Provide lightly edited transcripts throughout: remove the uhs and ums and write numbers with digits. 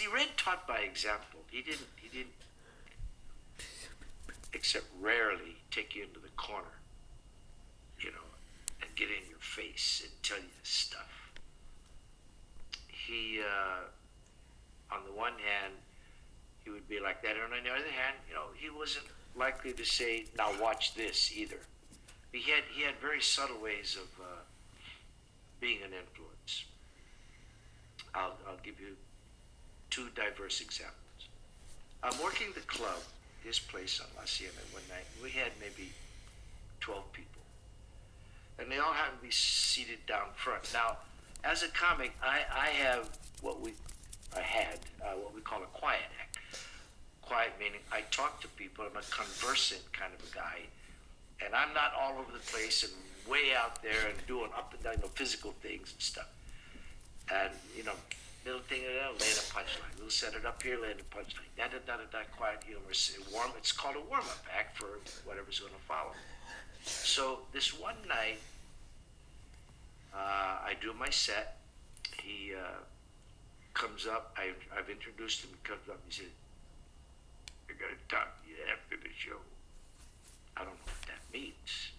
See, Red taught by example. He didn't, except rarely, take you into the corner, you know, and get in your face and tell you this stuff. He, on the one hand, he would be like that, and on the other hand, he wasn't likely to say, "Now watch this," either. He had very subtle ways of being an influence. I'll give you two diverse examples. I'm working the club, his place on La Hacienda one night. We had maybe 12 people, and they all happened to be seated down front. Now, as a comic, I have what we call a quiet act. Quiet meaning I talk to people. I'm a conversant kind of a guy, and I'm not all over the place and way out there and doing up and down, physical things and stuff. And little thing, land a punchline. We'll set it up here, land a punchline. Da da da da da. Quiet humor. It's called a warm-up act for whatever's going to follow. So this one night, I do my set. He comes up. I've introduced him. He comes up. He says, "I got to talk to you after the show." I don't know what that means.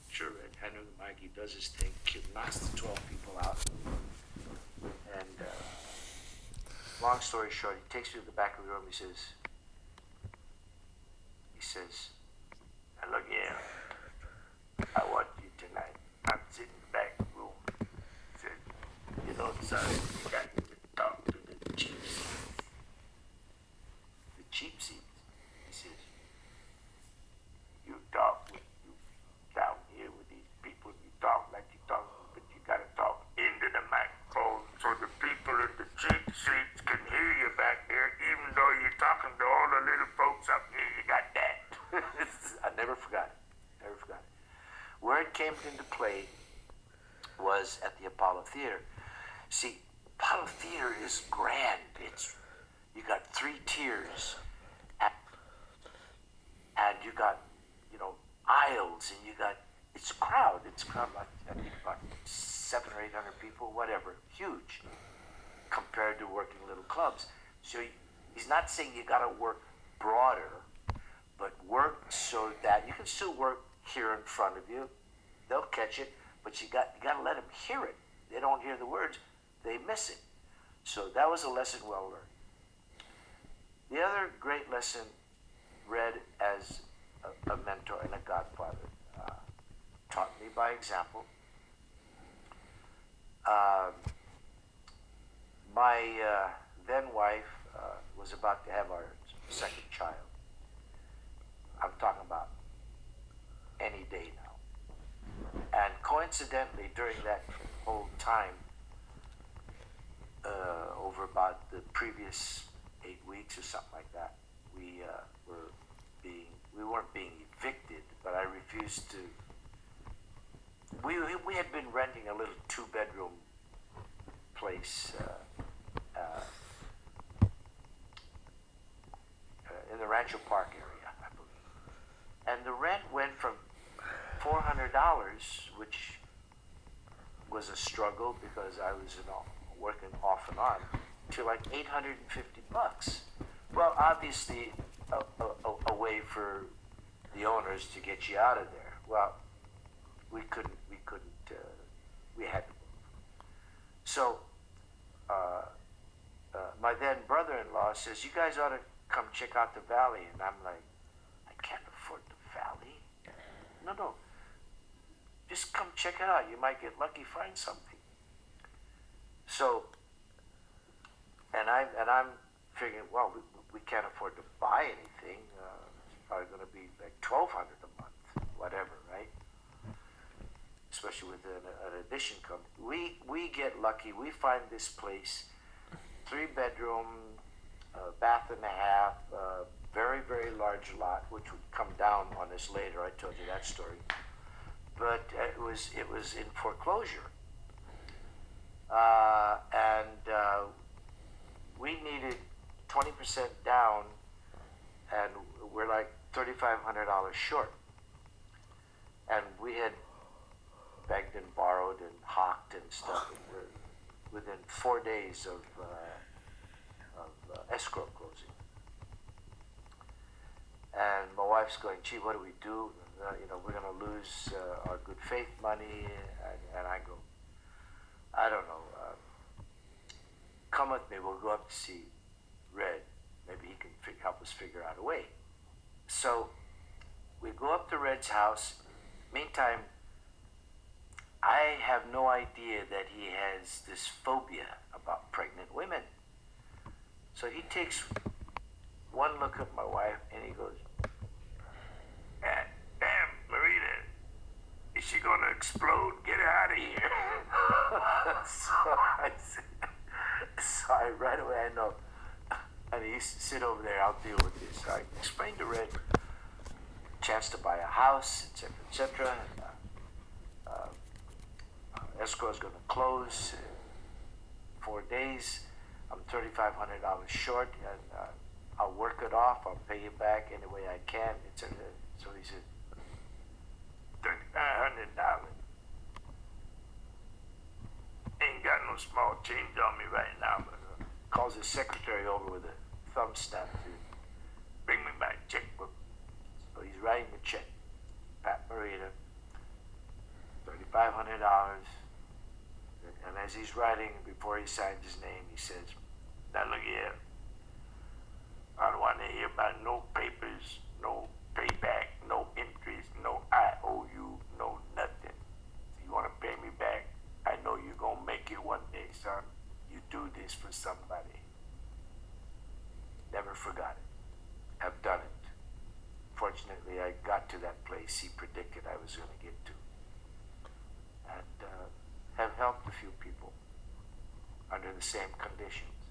Sure, I know Mikey does his thing, knocks the 12 people out. And long story short, he takes me to the back of the room. He says, "Now look here, I want you tonight. I'm sitting in the back of the room." He said, "Son, you got to talk to the cheap seats." The cheap seats. He says, "You talk with you down here with these people. You talk like you talk, but you got to talk into the microphone so the people in the cheap seats can hear you back there, even though you're talking to all the little folks up here. You got that." I never forgot it. Never forgot it. Where it came into play was at the Apollo Theater. See, Apollo Theater is grand. You got 3 tiers, and you got aisles, and it's a crowd. It's a crowd like I think about 700 or 800 people, whatever, huge compared to working little clubs. So he's not saying you got to work broader, but work so that you can still work here in front of you. They'll catch it, but you got to let them hear it. They don't hear the words, they miss it. So that was a lesson well learned. The other great lesson, Red as a mentor and a godfather, taught me by example. My then wife was about to have our second child. I'm talking about any day now. And coincidentally, during that whole time, over about the previous 8 weeks or something like that, we weren't being evicted, but I refused to. We had been renting a little 2-bedroom place in the Rancho Park area, I believe, and the rent went from $400, which was a struggle because I was working off and on, to like $850. Well, obviously, a way for the owners to get you out of there. Well, we couldn't. We had to move. So, my then brother-in-law says, "You guys ought to come check out the valley." And I'm like, "I can't afford the valley." No. Just come check it out. You might get lucky, find something. So, and I'm figuring, well, we can't afford to buy anything. It's probably going to be like $1,200 a month, whatever, right? Especially with an addition coming. We get lucky. We find this place, 3-bedroom, bath and a half, very, very large lot, which would come down on us later. I told you that story. But it was in foreclosure, and we needed 20% down, and we're like $3,500 short. And we had begged and borrowed and hawked and stuff. And we're within 4 days of escrow closing. And my wife's going, gee, what do we do? We're going to lose our good faith money. And I go, I don't know. Come with me. We'll go up to see Red. Maybe he can help us figure out a way. So we go up to Red's house. Meantime, I have no idea that he has this phobia about pregnant women. So he takes one look at my wife and he goes, damn, Marita, is she gonna explode? Get her out of here. So I right away I know. And he used to sit over there, I'll deal with this. So I explained to Red, chance to buy a house, etc., etc. Escrow is going to close in 4 days. I'm $3,500 short, and I'll work it off. I'll pay you back any way I can, etc. So he said, $3,500. Ain't got no small change on me right now, but calls his secretary over with a thumb snap to bring me my checkbook. So he's writing the check. Pat Morita, $3,500. And as he's writing, before he signs his name, he says, now look here. I don't want to hear about no papers, no payback, no interest, no IOU, no nothing. You want to pay me back? I know you're going to make it one day, son. You do this for somebody. Never forgot it. Have done it. Fortunately, I got to that place he predicted I was going to get to. And have helped a few people under the same conditions.